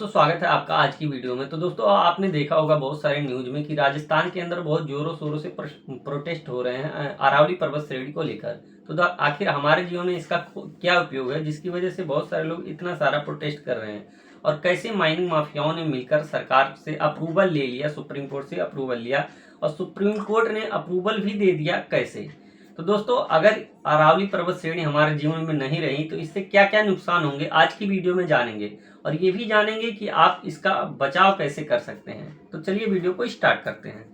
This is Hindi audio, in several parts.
दोस्तों स्वागत है आपका आज की वीडियो में। तो दोस्तों आपने देखा होगा बहुत सारे न्यूज में कि राजस्थान के अंदर बहुत जोरों शोरों से प्रोटेस्ट हो रहे हैं अरावली पर्वत श्रेणी को लेकर। तो आखिर हमारे जीवन में इसका क्या उपयोग है जिसकी वजह से बहुत सारे लोग इतना सारा प्रोटेस्ट कर रहे हैं, और कैसे माइनिंग माफियाओं ने मिलकर सरकार से अप्रूवल ले लिया, सुप्रीम कोर्ट से अप्रूवल लिया और सुप्रीम कोर्ट ने अप्रूवल भी दे दिया कैसे। तो दोस्तों अगर अरावली पर्वत श्रेणी हमारे जीवन में नहीं रही तो इससे क्या क्या नुकसान होंगे आज की वीडियो में जानेंगे, और ये भी जानेंगे कि आप इसका बचाव कैसे कर सकते हैं। तो चलिए वीडियो को स्टार्ट करते हैं।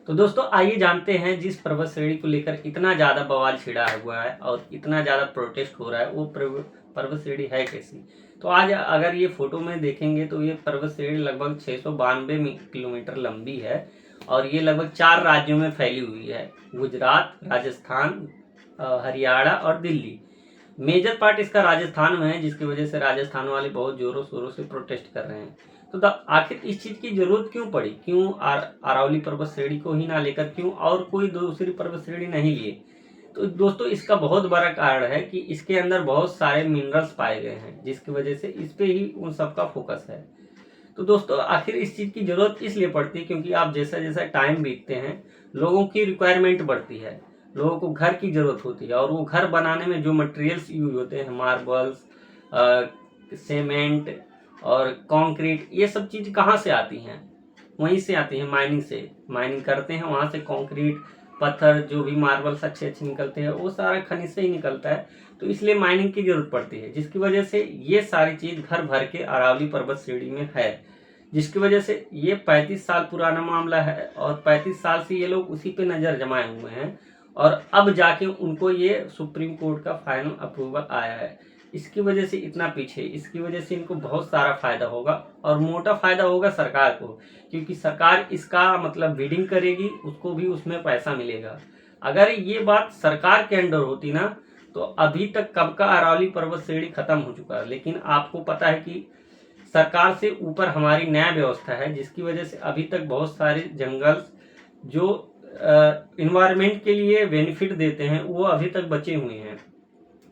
तो दोस्तों आइए जानते हैं जिस पर्वत श्रेणी को लेकर इतना ज़्यादा बवाल छिड़ा हुआ है और इतना ज़्यादा प्रोटेस्ट हो रहा है वो पर्वत श्रेणी है कैसी। तो आज अगर ये फोटो में देखेंगे तो ये पर्वत श्रेणी लगभग 692 किलोमीटर लंबी है और ये लगभग 4 राज्यों में फैली हुई है, गुजरात, राजस्थान, हरियाणा और दिल्ली। मेजर पार्ट इसका राजस्थान में है, जिसकी वजह से राजस्थान वाले बहुत जोरों शोरों से प्रोटेस्ट कर रहे हैं। तो आखिर इस चीज़ की जरूरत क्यों पड़ी, क्यों अरावली पर्वत श्रेणी को ही ना लेकर क्यों और कोई दूसरी पर्वत श्रेणी नहीं लिए। तो दोस्तों इसका बहुत बड़ा कारण है कि इसके अंदर बहुत सारे मिनरल्स पाए गए हैं, जिसकी वजह से इस पे ही उन सबका फोकस है। तो दोस्तों आखिर इस चीज़ की ज़रूरत इसलिए पड़ती है क्योंकि आप जैसा जैसा टाइम बीतते हैं लोगों की रिक्वायरमेंट बढ़ती है, लोगों को घर की ज़रूरत होती है, और वो घर बनाने में जो मटेरियल्स यूज होते हैं, मार्बल्स, सीमेंट और कंक्रीट, ये सब चीज़ कहाँ से आती हैं? वहीं से आती हैं, माइनिंग से। माइनिंग करते हैं वहाँ से कंक्रीट, पत्थर, जो भी मार्बल्स अच्छे अच्छे निकलते हैं वो सारा खनिज से ही निकलता है। तो इसलिए माइनिंग की जरूरत पड़ती है, जिसकी वजह से ये सारी चीज़ घर भर के अरावली पर्वत श्रेणी में है, जिसकी वजह से ये 35 साल पुराना मामला है और 35 साल से ये लोग उसी पे नज़र जमाए हुए हैं और अब जाके उनको ये सुप्रीम कोर्ट का फाइनल अप्रूवल आया है। इसकी वजह से इतना पीछे, इसकी वजह से इनको बहुत सारा फायदा होगा और मोटा फायदा होगा सरकार को, क्योंकि सरकार इसका मतलब बिडिंग करेगी, उसको भी उसमें पैसा मिलेगा। अगर ये बात सरकार के अंडर होती ना तो अभी तक कब का अरावली पर्वत श्रेणी खत्म हो चुका है। लेकिन आपको पता है कि सरकार से ऊपर हमारी न्याय व्यवस्था है, जिसकी वजह से अभी तक बहुत सारे जंगल जो इन्वायरमेंट के लिए बेनिफिट देते हैं वो अभी तक बचे हुए हैं।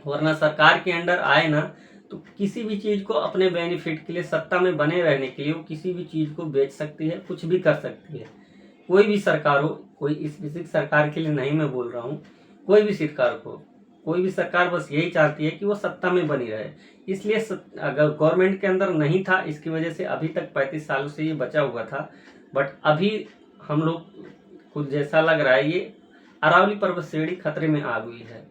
वरना सरकार के अंडर आए ना तो किसी भी चीज़ को अपने बेनिफिट के लिए, सत्ता में बने रहने के लिए वो किसी भी चीज़ को बेच सकती है, कुछ भी कर सकती है। कोई भी सरकार हो, कोई स्पेसिफिक सरकार के लिए नहीं मैं बोल रहा हूँ, कोई भी सरकार को, कोई भी सरकार बस यही चाहती है कि वो सत्ता में बनी रहे। इसलिए अगर गवर्नमेंट के अंदर नहीं था, इसकी वजह से अभी तक 35 सालों से ये बचा हुआ था। बट अभी हम लोग कुछ जैसा लग रहा है ये अरावली पर्वत श्रेणी खतरे में आ गई है।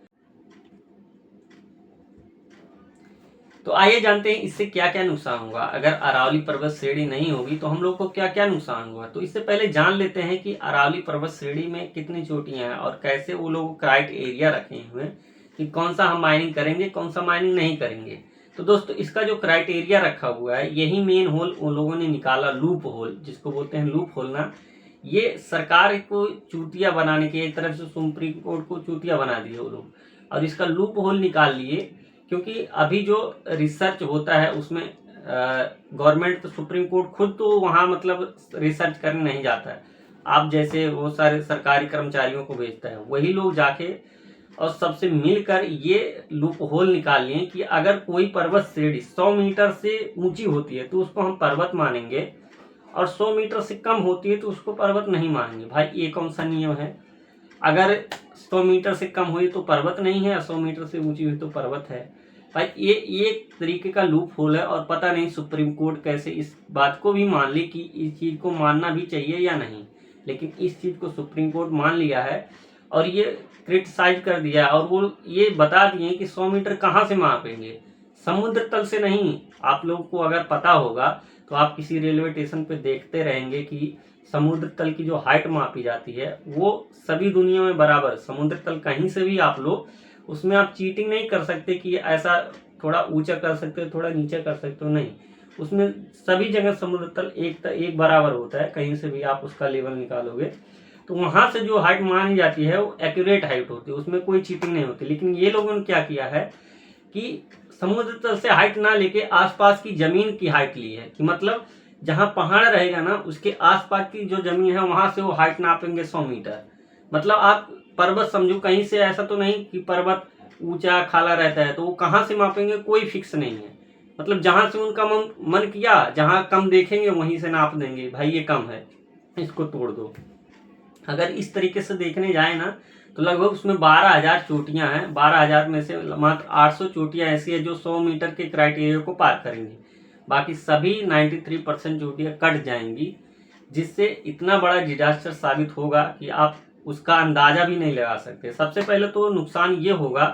तो आइए जानते हैं इससे क्या क्या नुकसान होगा। अगर अरावली पर्वत श्रेणी नहीं होगी तो हम लोग को क्या क्या नुकसान होगा। तो इससे पहले जान लेते हैं कि अरावली पर्वत श्रेणी में कितनी चोटियां हैं और कैसे वो लोग क्राइटेरिया रखे हुए हैं कि कौन सा हम माइनिंग करेंगे, कौन सा माइनिंग नहीं करेंगे। तो दोस्तों इसका जो क्राइटेरिया रखा हुआ है यही मेन होल उन लोगों ने निकाला, लूप होल जिसको बोलते हैं, लूप होल ना। ये सरकार को चूतिया बनाने के, एक तरफ से सुप्रीम कोर्ट को चूतिया बना दिए वो लोग, और इसका लूप होल निकाल लिए। क्योंकि अभी जो रिसर्च होता है उसमें गवर्नमेंट, तो सुप्रीम कोर्ट खुद तो वहाँ मतलब रिसर्च करने नहीं जाता है। आप जैसे वो सारे सरकारी कर्मचारियों को भेजता है, वही लोग जाके और सबसे मिलकर ये लूप होल निकाल लिए कि अगर कोई पर्वत श्रेणी 100 मीटर से ऊंची होती है तो उसको हम पर्वत मानेंगे, और 100 मीटर से कम होती है तो उसको पर्वत नहीं मानेंगे। भाई ये कौन सा नियम है? अगर 100 मीटर से कम हुई तो पर्वत नहीं है, 100 मीटर से ऊंची हुई तो पर्वत है। भाई ये एक तरीके का लूप होल है, और पता नहीं सुप्रीम कोर्ट कैसे इस बात को भी मान ली कि इस चीज़ को मानना भी चाहिए या नहीं। लेकिन इस चीज़ को सुप्रीम कोर्ट मान लिया है और ये क्रिटिसाइज कर दिया, और वो ये बता दिए कि 100 मीटर कहाँ से मापेंगे, समुद्र तल से नहीं। आप लोगों को अगर पता होगा तो आप किसी रेलवे स्टेशन पे देखते रहेंगे कि समुद्र तल की जो हाइट मापी जाती है वो सभी दुनिया में बराबर। समुद्र तल कहीं से भी आप लो, उसमें आप चीटिंग नहीं कर सकते कि ऐसा थोड़ा ऊंचा कर सकते हो, थोड़ा नीचे कर सकते हो, नहीं। उसमें सभी जगह समुद्र तल एक बराबर होता है, कहीं से भी आप उसका लेवल निकालोगे तो वहाँ से जो हाइट मानी जाती है वो एक्यूरेट हाइट होती है, उसमें कोई चीटिंग नहीं होती। लेकिन ये लोगों ने क्या किया है कि समुद्र तल से हाइट ना लेके आसपास की जमीन की हाइट ली है, कि मतलब जहाँ पहाड़ रहेगा ना उसके आसपास की जो जमीन है वहां से वो हाइट नापेंगे 100 मीटर। मतलब आप पर्वत समझो, कहीं से ऐसा तो नहीं कि पर्वत ऊंचा खाला रहता है तो वो कहाँ से मापेंगे, कोई फिक्स नहीं है। मतलब जहां से उनका मन किया, जहां कम देखेंगे वहीं से नाप देंगे, भाई ये कम है, इसको तोड़ दो। अगर इस तरीके से देखने जाए ना तो लगभग उसमें 12,000 चोटियां हैं। 12,000 में से मात्र 800 चोटियां ऐसी है जो 100 मीटर के क्राइटेरिया को पार करेंगी, बाकी सभी 93% चोटियां कट जाएंगी, जिससे इतना बड़ा डिजास्टर साबित होगा कि आप उसका अंदाजा भी नहीं लगा सकते। सबसे पहले तो नुकसान ये होगा,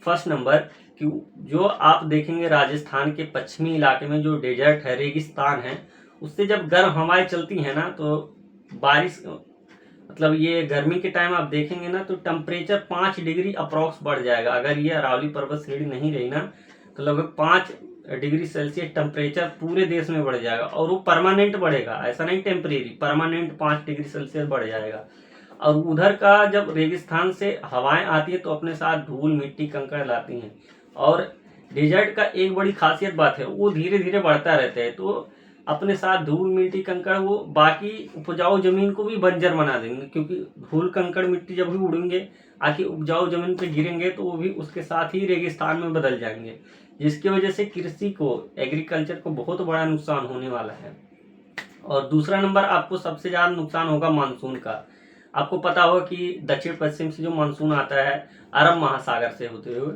फर्स्ट नंबर, कि जो आप देखेंगे राजस्थान के पश्चिमी इलाके में जो डेजर्ट है, रेगिस्तान है, उससे जब गर्म हवाएं चलती हैं ना तो बारिश, मतलब ये गर्मी के टाइम आप देखेंगे ना तो टेम्परेचर 5 डिग्री अप्रॉक्स बढ़ जाएगा। अगर ये अरावली पर्वत श्रेणी नहीं रही ना तो लगभग 5 डिग्री सेल्सियस टेम्परेचर पूरे देश में बढ़ जाएगा, और वो परमानेंट बढ़ेगा, ऐसा नहीं टेम्परेरी, परमानेंट 5 डिग्री सेल्सियस बढ़ जाएगा। और उधर का जब रेगिस्तान से हवाएं आती है तो अपने साथ धूल मिट्टी कंकड़ लाती हैं, और डेजर्ट का एक बड़ी खासियत बात है, वो धीरे धीरे बढ़ता रहता है, तो अपने साथ धूल मिट्टी कंकड़ वो बाकी उपजाऊ जमीन को भी बंजर बना देंगे, क्योंकि धूल कंकड़ मिट्टी जब भी उड़ेंगे आके उपजाऊ जमीन पे गिरेंगे तो वो भी उसके साथ ही रेगिस्तान में बदल जाएंगे, जिसकी वजह से कृषि को, एग्रीकल्चर को बहुत बड़ा नुकसान होने वाला है। और दूसरा नंबर, आपको सबसे ज्यादा नुकसान होगा मानसून का। आपको पता होगा कि दक्षिण पश्चिम से जो मानसून आता है अरब महासागर से होते हुए,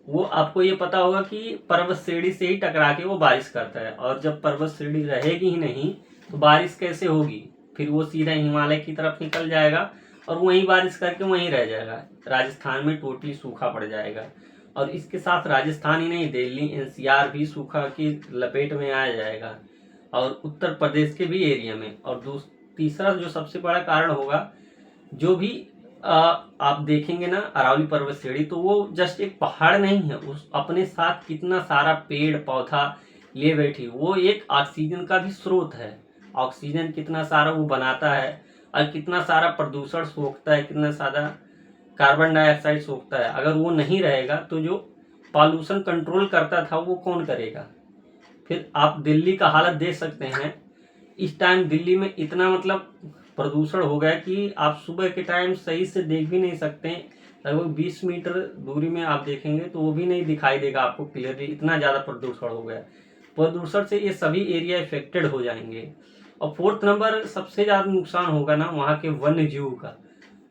वो आपको ये पता होगा कि पर्वत श्रेणी से ही टकरा के वो बारिश करता है, और जब पर्वत श्रेणी रहेगी ही नहीं तो बारिश कैसे होगी, फिर वो सीधा हिमालय की तरफ निकल जाएगा और वहीं बारिश करके वहीं रह जाएगा। राजस्थान में टोटली सूखा पड़ जाएगा, और इसके साथ राजस्थान ही नहीं, दिल्ली एनसीआर भी सूखा की लपेट में आ जाएगा, और उत्तर प्रदेश के भी एरिया में। और तीसरा जो सबसे बड़ा कारण होगा, जो भी आप देखेंगे ना अरावली पर्वत श्रेणी, तो वो जस्ट एक पहाड़ नहीं है, उस अपने साथ कितना सारा पेड़ पौधा लिए बैठी, वो एक ऑक्सीजन का भी स्रोत है। ऑक्सीजन कितना सारा वो बनाता है, और कितना सारा प्रदूषण सोखता है, कितना सारा कार्बन डाइऑक्साइड सोखता है। अगर वो नहीं रहेगा तो जो पॉल्यूशन कंट्रोल करता था वो कौन करेगा। फिर आप दिल्ली का हालत देख सकते हैं, इस टाइम दिल्ली में इतना मतलब प्रदूषण हो गया कि आप सुबह के टाइम सही से देख भी नहीं सकते। लगभग 20 मीटर दूरी में आप देखेंगे तो वो भी नहीं दिखाई देगा आपको क्लियरली, इतना ज़्यादा प्रदूषण हो गया। प्रदूषण से ये सभी एरिया इफेक्टेड हो जाएंगे। और फोर्थ नंबर, सबसे ज़्यादा नुकसान होगा ना वहाँ के वन्य जीव का।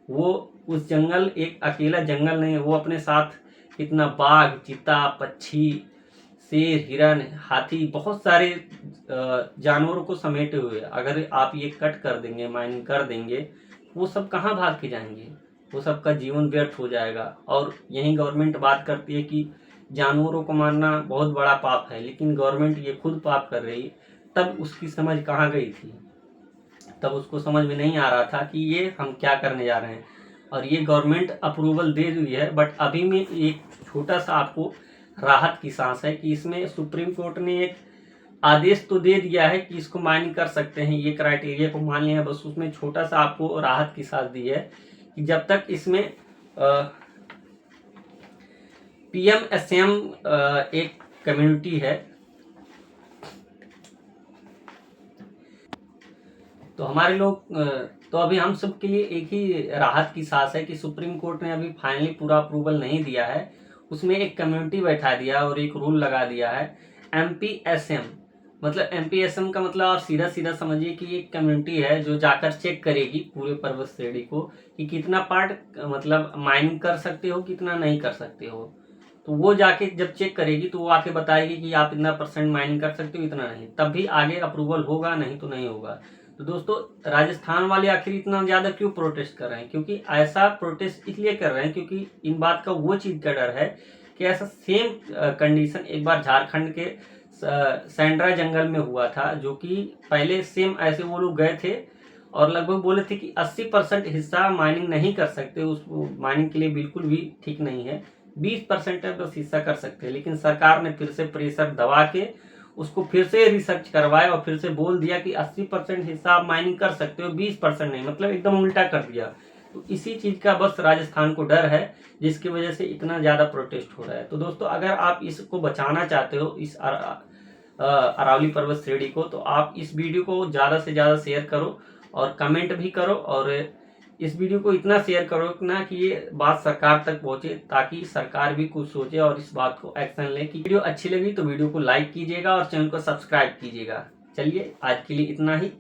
वो उस जंगल एक अकेला जंगल नहीं है, वो अपने साथ कितना बाघ, चीता, पक्षी, शेर, हिरन, हाथी, बहुत सारे जानवरों को समेटे हुए। अगर आप ये कट कर देंगे, माइनिंग कर देंगे, वो सब कहाँ भाग के जाएंगे, वो सब का जीवन व्यर्थ हो जाएगा। और यही गवर्नमेंट बात करती है कि जानवरों को मारना बहुत बड़ा पाप है, लेकिन गवर्नमेंट ये खुद पाप कर रही है। तब उसकी समझ कहाँ गई थी, तब उसको समझ में नहीं आ रहा था कि ये हम क्या करने जा रहे हैं। और ये गवर्नमेंट अप्रूवल दे दी है, बट अभी में एक छोटा सा आपको राहत की सांस है कि इसमें सुप्रीम कोर्ट ने एक आदेश तो दे दिया है कि इसको माइनिंग कर सकते हैं, ये क्राइटेरिया को मान लिया है, बस उसमें छोटा सा आपको राहत की सांस दी है कि जब तक इसमें PMSM एक कम्युनिटी है, तो हमारे लोग, तो अभी हम सब के लिए एक ही राहत की सांस है कि सुप्रीम कोर्ट ने अभी फाइनली पूरा अप्रूवल नहीं दिया है, उसमें एक कम्युनिटी बैठा दिया और एक रूल लगा दिया है MPSM। मतलब MPSM का मतलब आप सीधा सीधा समझिए कि एक कम्युनिटी है जो जाकर चेक करेगी पूरे पर्वत श्रेणी को कि कितना पार्ट मतलब माइनिंग कर सकते हो, कितना नहीं कर सकते हो। तो वो जाके जब चेक करेगी तो वो आके बताएगी कि आप इतना % माइनिंग कर सकते हो, इतना नहीं, तब भी आगे अप्रूवल होगा, नहीं तो नहीं होगा। तो दोस्तों, राजस्थान वाले आखिर इतना ज़्यादा क्यों प्रोटेस्ट कर रहे हैं, क्योंकि ऐसा प्रोटेस्ट इसलिए कर रहे हैं क्योंकि इन बात का वो चीज़ का डर है कि ऐसा सेम कंडीशन एक बार झारखंड के सैंड्रा जंगल में हुआ था, जो कि पहले सेम ऐसे वो लोग गए थे और लगभग बोले थे कि 80% हिस्सा माइनिंग नहीं कर सकते, उस माइनिंग के लिए बिल्कुल भी ठीक नहीं है, 20% बस हिस्सा कर सकते हैं। लेकिन सरकार ने फिर से प्रेशर दबा के उसको फिर से रिसर्च करवाया और फिर से बोल दिया कि 80% हिस्सा आप माइनिंग कर सकते हो, 20% नहीं, मतलब एकदम उल्टा कर दिया। तो इसी चीज का बस राजस्थान को डर है, जिसकी वजह से इतना ज्यादा प्रोटेस्ट हो रहा है। तो दोस्तों, अगर आप इसको बचाना चाहते हो, इस अरावली पर्वत श्रेणी को, तो आप इस वीडियो को ज्यादा से ज्यादा शेयर करो और कमेंट भी करो, और इस वीडियो को इतना शेयर करो ना कि ये बात सरकार तक पहुंचे, ताकि सरकार भी कुछ सोचे और इस बात को एक्शन ले। कि वीडियो अच्छी लगी तो वीडियो को लाइक कीजिएगा और चैनल को सब्सक्राइब कीजिएगा। चलिए आज के लिए इतना ही।